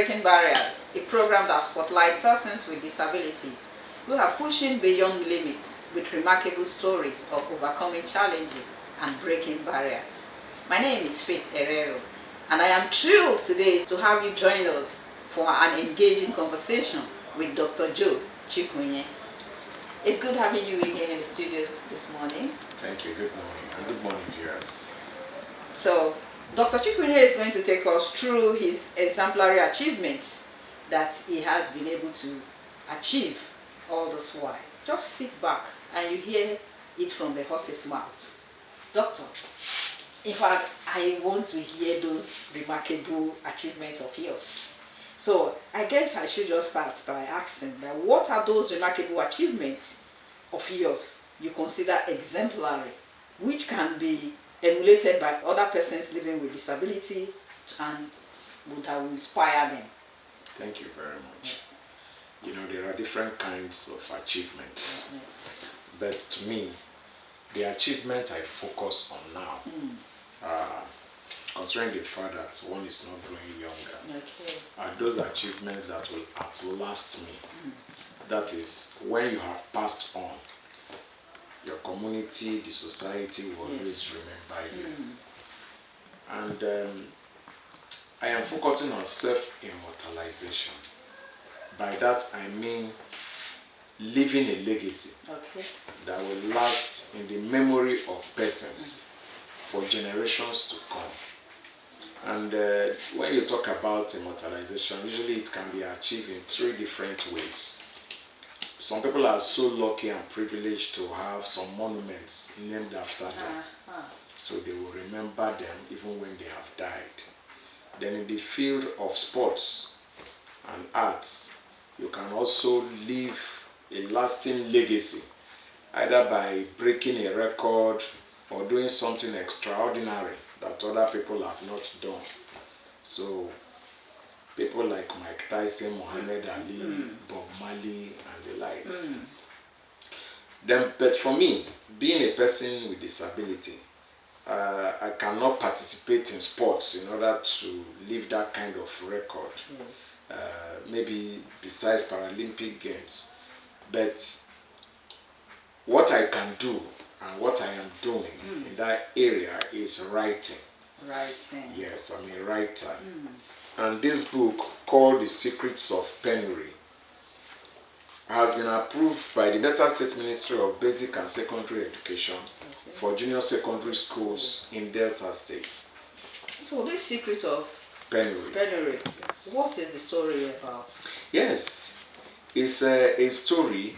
Breaking Barriers, a program that spotlights persons with disabilities who are pushing beyond limits with remarkable stories of overcoming challenges and breaking barriers. My name is Faith Herrero, and I am thrilled today to have you join us for an engaging conversation with Dr. Joe Chikunye. It's good having you again in the studio this morning. Thank you. Good morning, and good morning, viewers. So, Dr. Chikunye is going to take us through his exemplary achievements that he has been able to achieve all this while. Just sit back and you hear it from the horse's mouth. Doctor, in fact, I want to hear those remarkable achievements of yours. So I guess I should just start by asking that what are those remarkable achievements of yours you consider exemplary, which can be emulated by other persons living with disability and that will inspire them? Thank you very much. Yes. You know, there are different kinds of achievements, but to me, the achievement I focus on now, considering the fact that one is not growing younger, are those achievements that will outlast me. That is, when you have passed on, your community, the society will always remember you. And I am focusing on self-immortalization. By that I mean leaving a legacy that will last in the memory of persons for generations to come. And when you talk about immortalization, usually it can be achieved in three different ways. Some people are so lucky and privileged to have some monuments named after them. So they will remember them even when they have died. Then in the field of sports and arts, you can also leave a lasting legacy, either by breaking a record or doing something extraordinary that other people have not done. So people like Mike Tyson, Muhammad Ali, Bob Marley, and the likes. Then, but for me, being a person with disability, I cannot participate in sports in order to leave that kind of record. Maybe besides Paralympic Games. But what I can do and what I am doing in that area is writing. Writing. Yes, I'm a writer. And this book, called The Secrets of Penury, has been approved by the Delta State Ministry of Basic and Secondary Education for junior secondary schools in Delta State. So this Secret of Penury. Yes. What is the story about? Yes, it's a story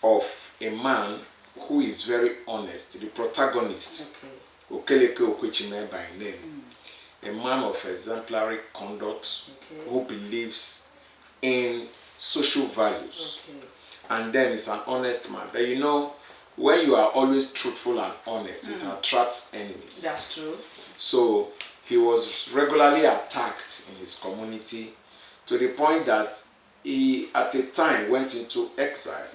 of a man who is very honest, the protagonist, Okeleke Okwechime by name, a man of exemplary conduct who believes in social values, and then is an honest man. But you know, when you are always truthful and honest, it attracts enemies. That's true. So he was regularly attacked in his community to the point that he at a time went into exile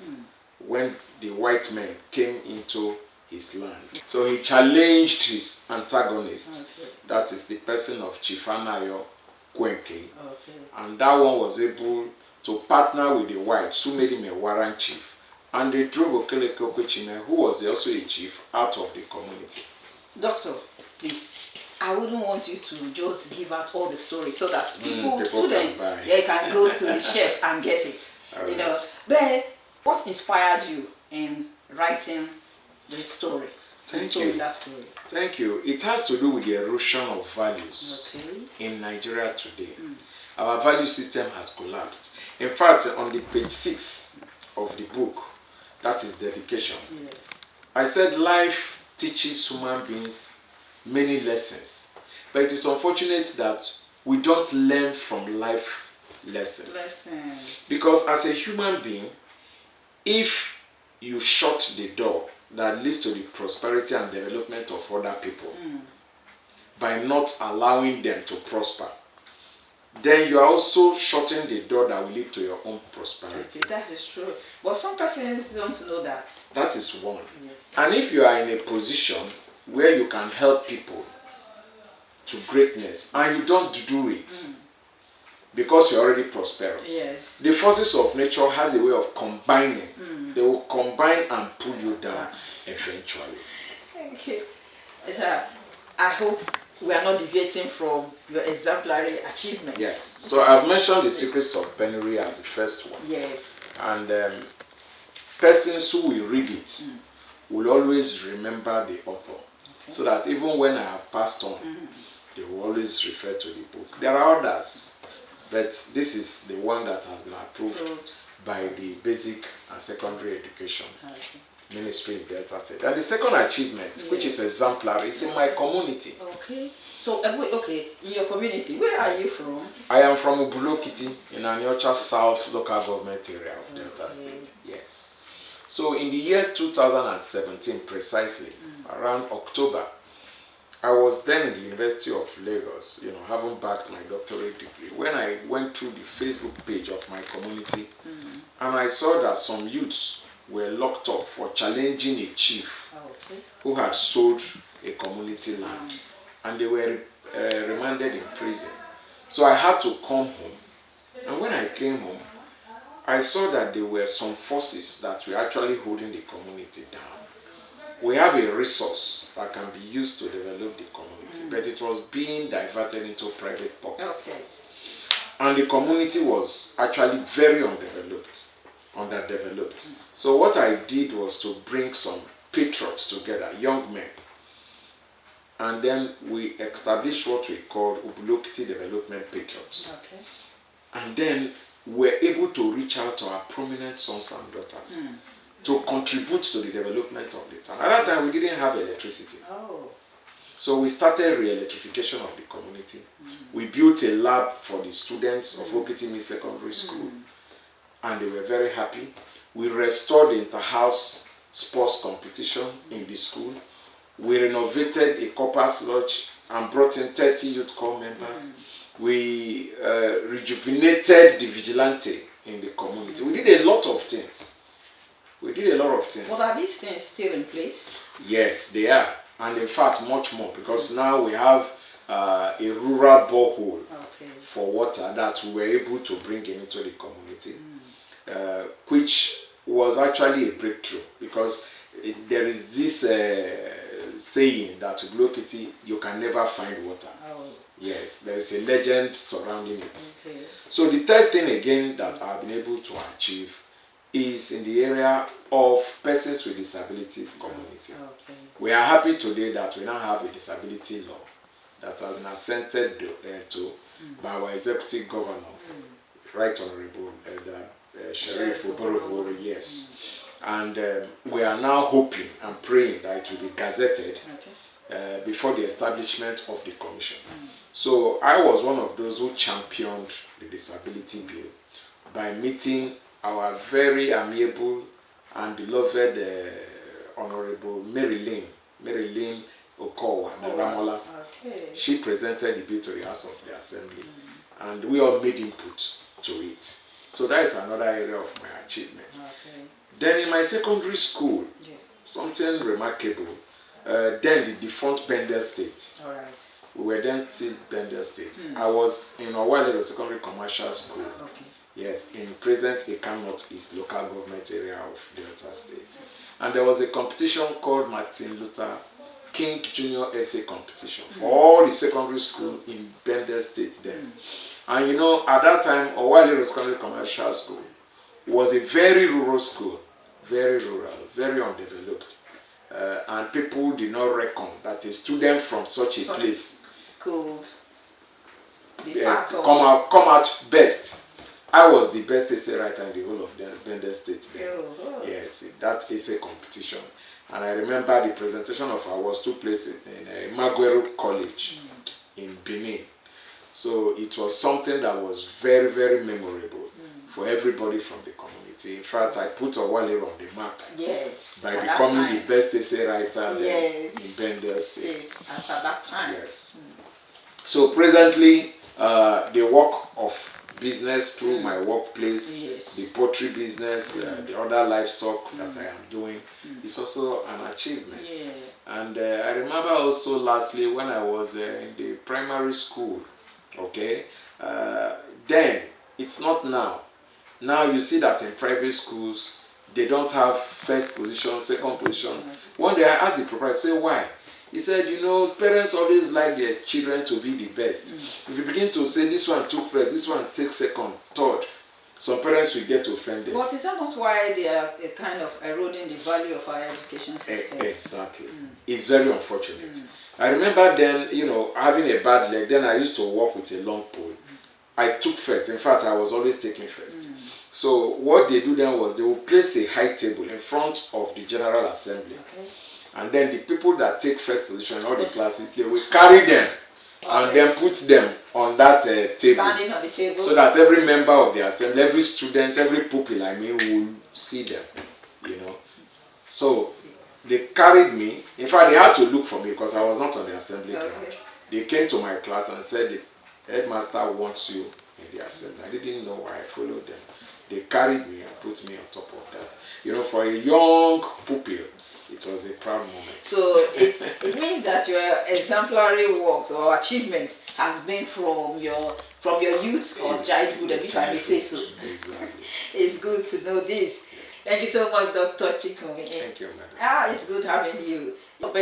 when the white men came into his land. So he challenged his antagonist, that is the person of Chief Anayo Kwenke, and that one was able to partner with the whites who made him a warrant chief, and they drove Okeleke Okwechime, who was also a chief, out of the community. Doctor, please, I wouldn't want you to just give out all the stories so that students, can go to the chef and get it. You know, but what inspired you in writing this story? Thank you. That story. Thank you. It has to do with the erosion of values in Nigeria today. Our value system has collapsed. In fact, on the page 6 of the book, that is dedication, I said life teaches human beings many lessons, but it is unfortunate that we don't learn from life lessons. Because as a human being, if you shut the door that leads to the prosperity and development of other people by not allowing them to prosper, then you are also shutting the door that will lead to your own prosperity. That is true. But some persons don't know that. That is one. And if you are in a position where you can help people to greatness and you don't do it, because you're already prosperous. Yes. The forces of nature has a way of combining. They will combine and pull you down eventually. Okay. Sir, I hope we are not deviating from your exemplary achievements. Yes. So I've mentioned the Secrets of Penury as the first one. Yes. And persons who will read it will always remember the author. Okay. So that even when I have passed on, they will always refer to the book. There are others, but this is the one that has been approved by the Basic and Secondary Education Ministry in Delta State. And the second achievement, which is exemplary, is in my community. Okay. So, okay, in your community, where are you from? I am from Ubulokiti in Aniocha South local government area of Delta State. Yes. So in the year 2017 precisely, around October, I was then in the University of Lagos, having backed my doctorate degree, when I went through the Facebook page of my community, and I saw that some youths were locked up for challenging a chief who had sold a community land, and they were remanded in prison. So I had to come home, and when I came home, I saw that there were some forces that were actually holding the community down. We have a resource that can be used to develop the community, but it was being diverted into private pockets. Okay. And the community was actually very underdeveloped. So what I did was to bring some patriots together, young men, and then we established what we called Ubulokiti Development Patriots. Okay. And then we're able to reach out to our prominent sons and daughters to contribute to the development of the town. At that time, we didn't have electricity. Oh. So we started re-electrification of the community. We built a lab for the students of Okitimi Secondary School, and they were very happy. We restored the inter-house sports competition in the school. We renovated a corpus lodge and brought in 30 youth corps members. We rejuvenated the vigilante in the community. We did a lot of things. But are these things still in place? Yes, they are. And in fact, much more, because now we have a rural borehole for water that we were able to bring into the community, which was actually a breakthrough, because there is this saying that Ubulokiti, you can never find water. Oh. Yes, there is a legend surrounding it. Okay. So the third thing again that I've been able to achieve is in the area of persons with disabilities community. Okay. We are happy today that we now have a disability law that has been assented to by our executive governor, Right Honorable Sheriff Oborevwori, yes. And we are now hoping and praying that it will be gazetted before the establishment of the commission. So I was one of those who championed the disability bill by meeting our very amiable and beloved Honorable Mary Lynn Okowa Naramola. Okay. She presented the bill to the House of the Assembly, and we all made input to it. So that is another area of my achievement. Okay. Then in my secondary school, something remarkable, then the defunct Bendel State. All right. We were then still Bendel State. I was in Owalero Secondary Commercial School. Okay. Yes, in present Ekam North East local government area of Delta State. And there was a competition called Martin Luther King Junior Essay Competition for all the secondary school in Bendel State then. And at that time, Owalero Secondary Commercial School was a very rural school, very rural, very undeveloped. And people did not reckon that a student from such a place could come out best. I was the best essay writer in the whole of Bendel State then. Yes, that essay competition. And I remember the presentation of awards took place in Maguero College in Benin. So it was something that was very, very memorable for everybody from the community. In fact, I put Owalero on the map by becoming the best essay writer in Bendel State. At that time. Yes. So presently, the work of business through my workplace, the poultry business, the other livestock that I am doing is also an achievement. And I remember also lastly when I was in the primary school, then it's not now. Now you see that in private schools, they don't have first position, second position. One day I asked the proprietor, say why? He said, parents always like their children to be the best. If you begin to say this one took first, this one takes second, third, some parents will get offended. But is that not why they are kind of eroding the value of our education system? Exactly. It's very unfortunate. I remember then, having a bad leg, then I used to walk with a long pole. I took first. In fact, I was always taking first. So what they do then was they will place a high table in front of the General Assembly. Okay. And then the people that take first position in all the classes, they will carry them and then put them on that table. Standing on the table. So that every member of the assembly, every student, every pupil, will see them, So they carried me. In fact, they had to look for me because I was not on the assembly ground. They came to my class and said, the headmaster wants you in the assembly. I didn't know why. I followed them. They carried me and put me on top of that. For a young pupil, it was a proud moment. So it means that your exemplary work or achievement has been from your youth or childhood, and if I may say so. Exactly. It's good to know this. Thank you so much, Dr. Chikunye. Thank you, madam. It's good having you. But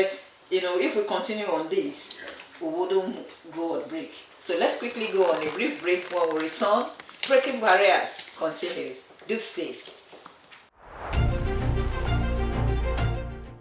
if we continue on this, we wouldn't go on break. So let's quickly go on a brief break. When we return, Breaking Barriers continues. Do stay.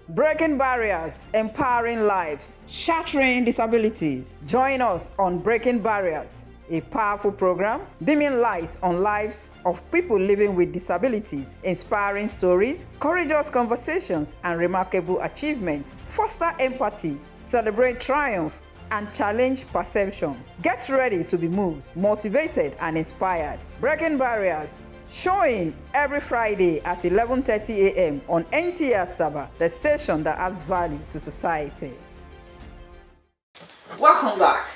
Breaking barriers, empowering lives, shattering disabilities. Join us on Breaking Barriers, a powerful program beaming light on lives of people living with disabilities, inspiring stories, courageous conversations, and remarkable achievements. Foster empathy, celebrate triumph, and challenge perception. Get ready to be moved, motivated, and inspired. Breaking Barriers, showing every Friday at 11:30 a.m. on NTA Asaba, the station that adds value to society. Welcome back.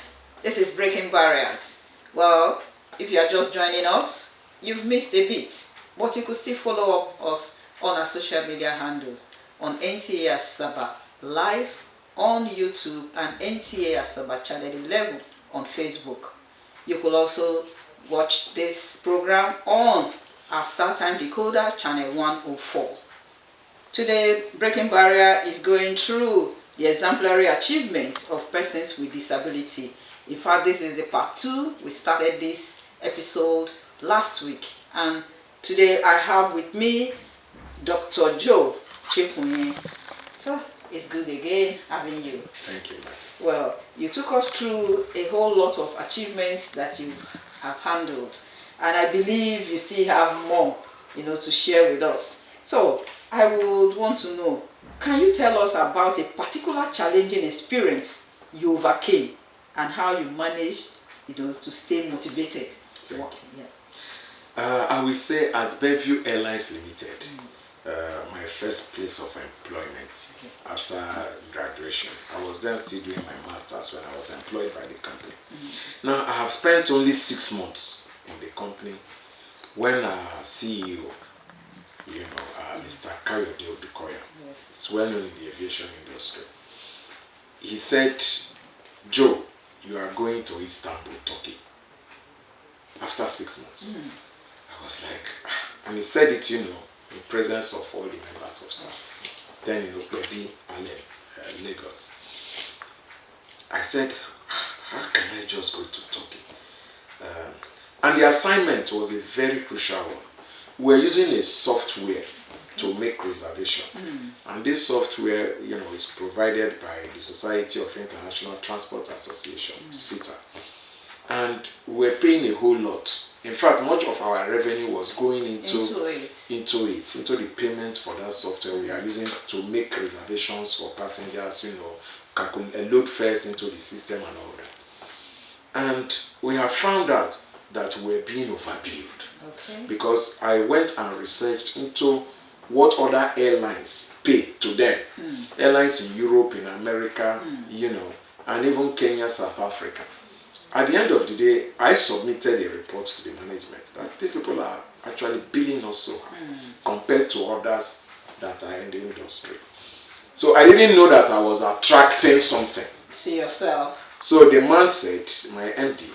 This is Breaking Barriers. Well, if you are just joining us, you've missed a bit, but you could still follow up us on our social media handles on NTA Asaba Live on YouTube and NTA Asaba Channel 11 on Facebook. You could also watch this program on our StarTime Decoder Channel 104. Today, Breaking Barrier is going through the exemplary achievements of persons with disability. In fact, this is the part 2. We started this episode last week, and today I have with me Dr. Joe Chikunye. So it's good again having you. Thank you, ma'am. Well, you took us through a whole lot of achievements that you have handled, and I believe you still have more, to share with us. So I would want to know, can you tell us about a particular challenging experience you overcame and how you managed, to stay motivated? I will say at Bellevue Airlines Limited, my first place of employment after graduation. I was then still doing my master's when I was employed by the company. Now I have spent only 6 months in the company when our CEO, Mr. Kayode Odukoya, is well known in the aviation industry. He said, Joe, you are going to Istanbul, Turkey. After 6 months. I was like, and he said it, in presence of all the members of staff. Then, Pedi Ale, Lagos. I said, how can I just go to Turkey? And the assignment was a very crucial one. We're using a software to make reservation. And this software, is provided by the Society of International Transport Association, SITA. And we're paying a whole lot. In fact, much of our revenue was going into the payment for that software we are using to make reservations for passengers, load fares into the system and all that. And we have found out that we're being overbilled. Because I went and researched into what other airlines pay to them. Airlines in Europe, in America, and even Kenya, South Africa. At the end of the day, I submitted a report to the management that these people are actually billing us so high compared to others that are in the industry. So I didn't know that I was attracting something to yourself. So the man said, my MD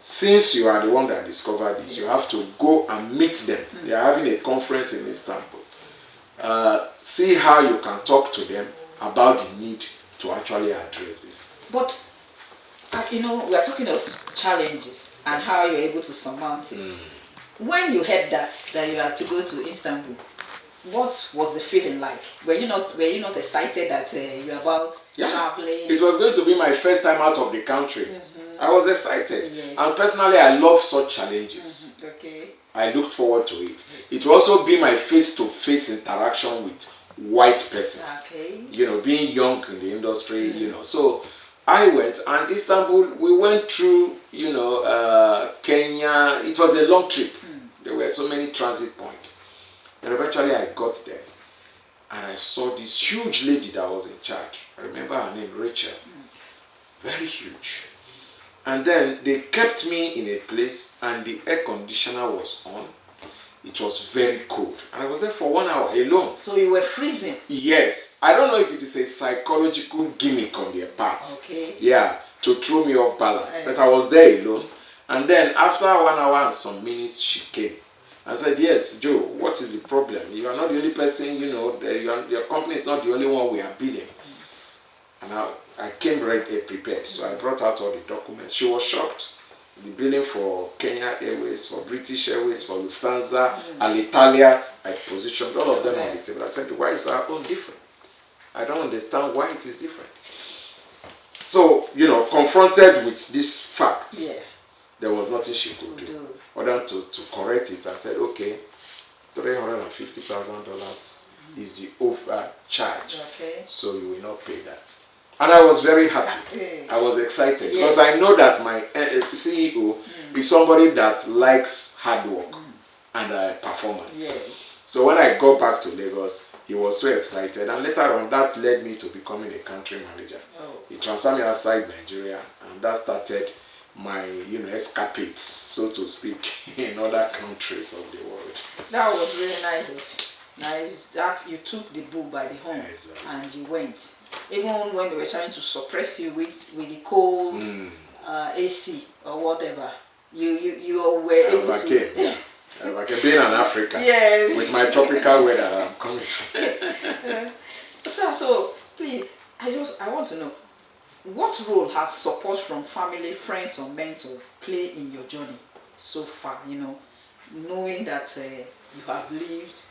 since you are the one that discovered this, you have to go and meet them. They are having a conference in Istanbul. See how you can talk to them about the need to actually address this. But, we are talking of challenges and how you're able to surmount it. When you heard that you had to go to Istanbul, what was the feeling like? Were you not excited that you're about traveling? It was going to be my first time out of the country. I was excited. Yes. And personally, I love such challenges. Okay. I looked forward to it. It will also be my face-to-face interaction with white persons. Okay. Being young in the industry, So I went, and Istanbul, we went through, Kenya. It was a long trip. There were so many transit points. And eventually I got there, and I saw this huge lady that was in charge. I remember her name, Rachel. Very huge. And then they kept me in a place, and the air conditioner was on. It was very cold. And I was there for 1 hour alone. So you were freezing? Yes. I don't know if it is a psychological gimmick on their part. Okay. Yeah, to throw me off balance. But I was there alone. And then after 1 hour and some minutes, she came. I said, yes, Joe, what is the problem? You are not the only person, your company is not the only one we are billing. And I came ready, prepared. So I brought out all the documents. She was shocked. The billing for Kenya Airways, for British Airways, for Lufthansa, Alitalia, I positioned all of them on the table. I said, why is our own different? I don't understand why it is different. So, confronted with this fact, there was nothing she could do. Other than to correct it, I said, okay, $350,000 is the overcharge. Okay. So you will not pay that. And I was very happy. I was excited because I know that my CEO is somebody that likes hard work and performance. Yes. So when I got back to Lagos, he was so excited, and later on that led me to becoming a country manager. He transferred me outside Nigeria, and that started my escapades, so to speak, in other countries of the world. That was really nice that you took the bull by the horn and you went. Even when they were trying to suppress you with the cold AC or whatever, you were able to. I can be in Africa with my tropical weather. I'm coming. So please, I want to know, what role has support from family, friends, or mentor play in your journey so far? Knowing that you have lived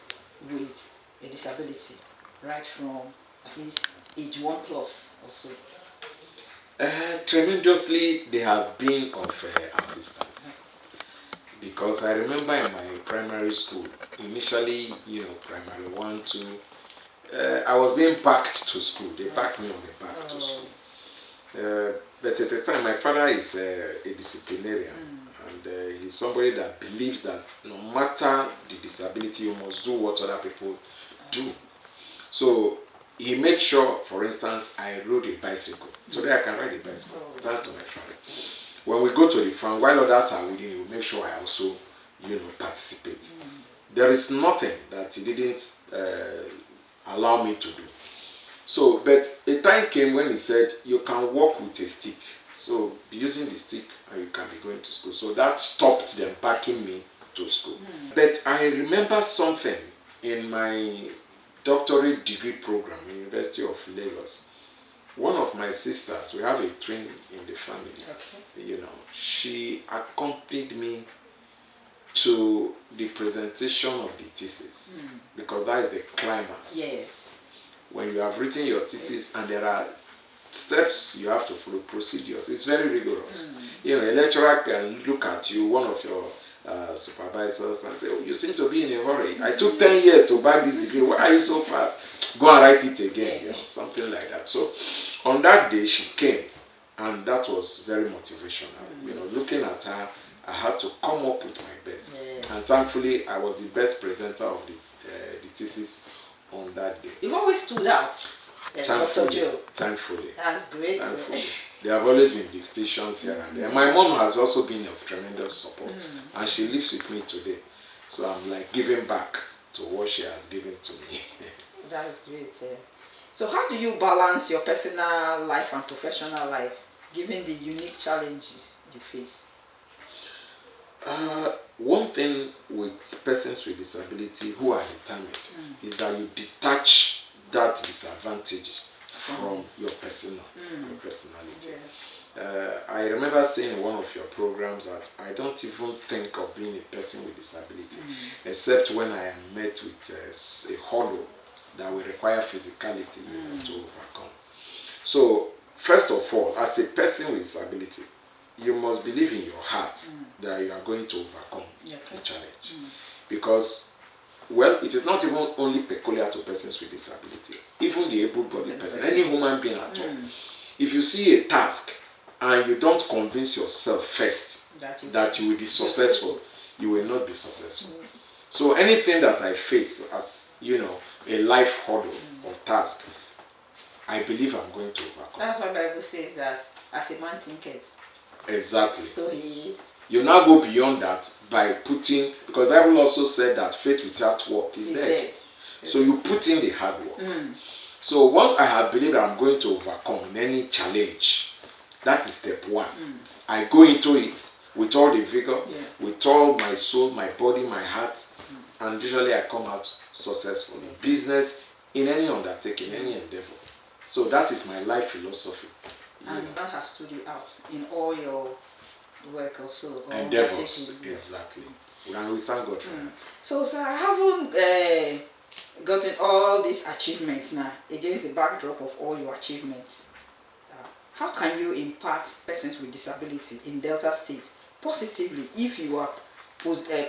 with a disability right from at least age 1+ or so. Tremendously, they have been of assistance. Because I remember in my primary school, initially, primary 1, 2, I was being packed to school. They packed me on the back to school. But at the time, my father is a disciplinarian, and he's somebody that believes that no matter the disability, you must do what other people do. So he made sure, for instance, I rode a bicycle. Today I can ride a bicycle, thanks to my father. When we go to the farm, while others are reading, he will make sure I also, participate. There is nothing that he didn't allow me to do. So, but a time came when he said, you can walk with a stick. So, be using the stick and you can be going to school. So that stopped them packing me to school. But I remember something in my doctorate degree program in University of Lagos. One of my sisters, we have a twin in the family. Okay. She accompanied me to the presentation of the thesis because that is the climax. Yes. When you have written your thesis and there are steps you have to follow, procedures, it's very rigorous. A lecturer can look at you, one of your supervisors, and say, oh, you seem to be in a hurry. I took 10 years to bag this degree. Why are you so fast? Go and write it again, something like that. So on that day she came, and that was very motivational. Looking at her, I had to come up with my best. Yes. And thankfully, I was the best presenter of the thesis on that day. You've always stood out, Dr. Joe. Thankfully. That's great. Thankfully. There have always been distinctions here and there. My mom has also been of tremendous support, and she lives with me today. So I'm like giving back to what she has given to me. That's great. So how do you balance your personal life and professional life, given the unique challenges you face? One thing with persons with disability who are determined is that you detach that disadvantage from your personality. Yeah. I remember saying in one of your programs that I don't even think of being a person with disability, except when I am met with a hurdle that will require physicality to overcome. So, first of all, as a person with disability, you must believe in your heart that you are going to overcome the challenge. Because, well, it is not even only peculiar to persons with disability. Even the able-bodied person, any human being at all. If you see a task and you don't convince yourself first that you will be successful, you will not be successful. So anything that I face as, a life hurdle or task, I believe I'm going to overcome. That's what the Bible says, that as a man thinketh, exactly. So he is. You now go beyond that by putting, because the Bible also said that faith without work is dead. So you put in the hard work. So once I have believed I'm going to overcome in any challenge, that is step one. I go into it with all the vigor, with all my soul, my body, my heart, and usually I come out successful in business, in any undertaking, any endeavor. So that is my life philosophy. And that has stood you out in all your work also. Endeavors, exactly. And we thank God for that. So, sir, I haven't gotten all these achievements now against the backdrop of all your achievements. How can you impart persons with disability in Delta State positively if you are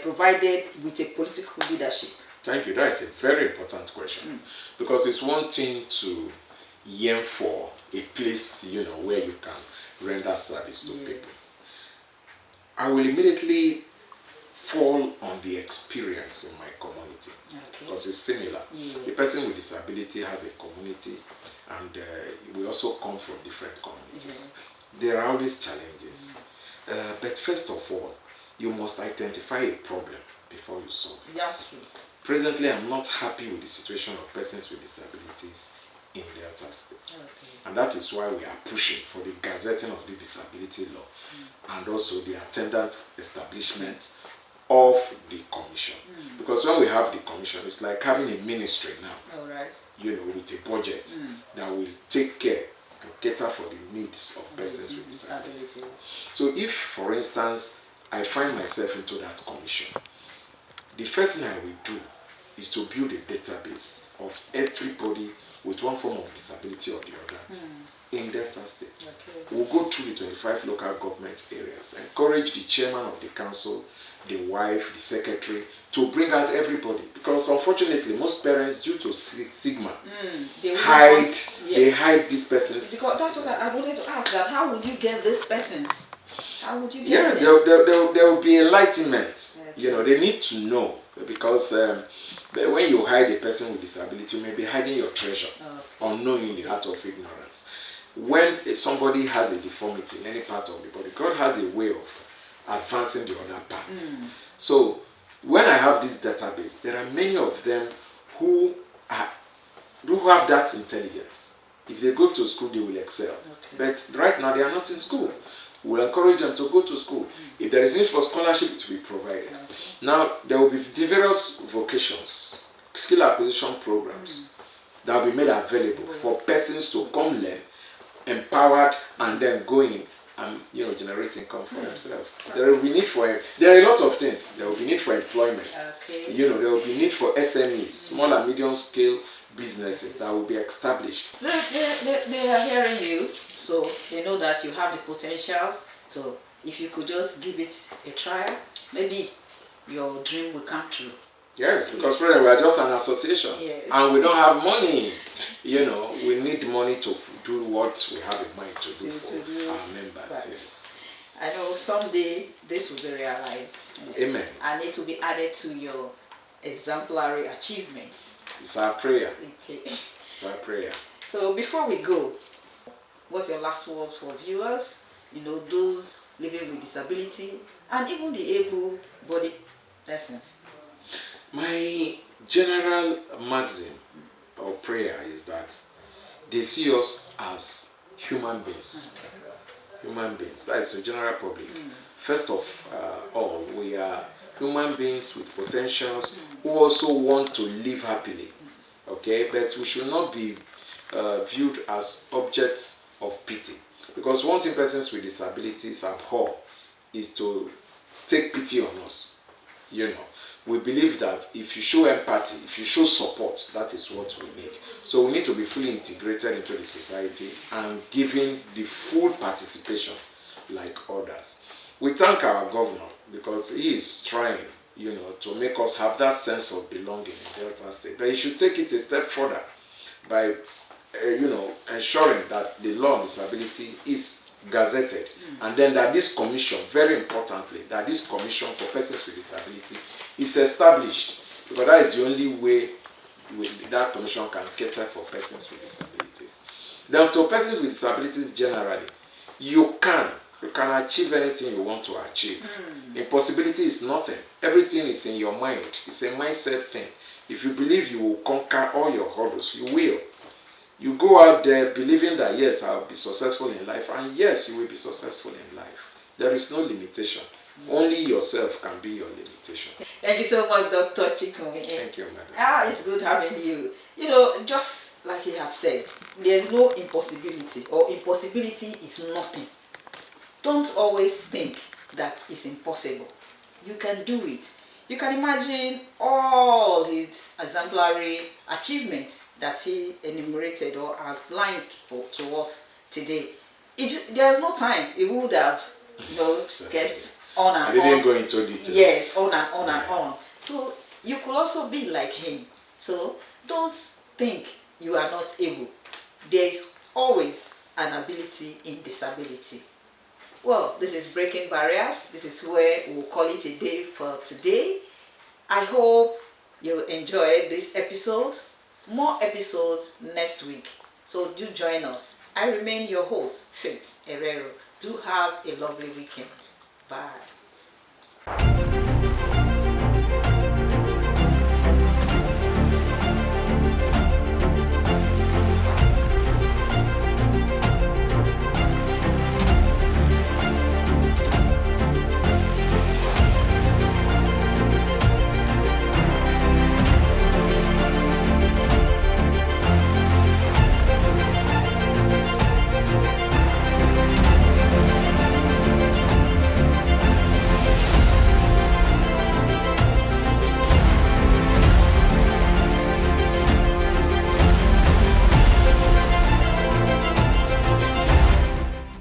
provided with a political leadership? Thank you. That is a very important question. Because it's one thing to yearn for a place, where you can render service to people. I will immediately fall on the experience in my community, because it's similar. The person with disability has a community, and we also come from different communities. There are always challenges, but first of all, you must identify a problem before you solve it. That's true. Presently, I'm not happy with the situation of persons with disabilities in Delta State. And that is why we are pushing for the gazetting of the disability law and also the attendant establishment of the commission. Because when we have the commission, it's like having a ministry now, with a budget that will take care and cater for the needs of persons with disabilities. So if, for instance, I find myself into that commission, the first thing I will do is to build a database of everybody with one form of disability or the other in Delta State. We'll go through the 25 local government areas, encourage the chairman of the council, the wife, the secretary, to bring out everybody. Because unfortunately, most parents, due to stigma, they hide these persons. Because that's what I wanted to ask, that how would you get these persons? How would you get them? There will be enlightenment. They need to know, because when you hide a person with disability, you may be hiding your treasure, unknowingly, out of ignorance. When somebody has a deformity in any part of the body, God has a way of advancing the other parts. So when I have this database, there are many of them who have that intelligence. If they go to school, they will excel. But right now, they are not in school. We will encourage them to go to school. If there is need for scholarship, it will be provided. Now, there will be various vocations, skill acquisition programs that will be made available for persons to come learn, empowered, and then go in and generate income for themselves. There will be need for there are a lot of things. There will be need for employment. There will be need for SMEs, small and medium scale businesses that will be established. They are hearing you, so they know that you have the potentials. So if you could just give it a try, maybe your dream will come true. Yes, because we are just an association, and we don't have money. We need money to do what we have in mind to do for our members. Yes. I know someday this will be realized. Amen. And it will be added to your exemplary achievements. It's our prayer. It's our prayer. So before we go, what's your last word for viewers? Those living with disability and even the able-bodied persons. My general maxim or prayer is that they see us as human beings. Human beings. That is the general public. first of all, we are human beings with potentials who also want to live happily. Okay, but we should not be viewed as objects of pity. Because one thing persons with disabilities abhor is to take pity on us. You know, we believe that if you show empathy, if you show support, that is what we need. So we need to be fully integrated into the society and given the full participation like others. We thank our governor because he is trying, to make us have that sense of belonging in Delta State. But he should take it a step further by, ensuring that the law on disability is gazetted, and then that this commission, very importantly, that this commission for persons with disability is established, because that is the only way that commission can cater for persons with disabilities. Then to persons with disabilities generally, you can achieve anything you want to achieve. Impossibility is nothing. Everything is in your mind. It's a mindset thing. If you believe you will conquer all your hurdles, you will. You go out there believing that, yes, I'll be successful in life, and yes, you will be successful in life. There is no limitation. Only yourself can be your limitation. Thank you so much, Dr. Chikunwe. Thank you, madam. It's good having you. Just like he has said, there's no impossibility, or impossibility is nothing. Don't always think that it's impossible. You can do it. You can imagine all his exemplary achievements that he enumerated or outlined to us today. There's no time. He would have, kept on and on. I didn't go into details. Yes, on and on and on. So you could also be like him. So don't think you are not able. There is always an ability in disability. Well, this is Breaking Barriers. This is where we'll call it a day for today. I hope you enjoyed this episode. More episodes next week. So do join us. I remain your host, Faith Herrero. Do have a lovely weekend. Bye.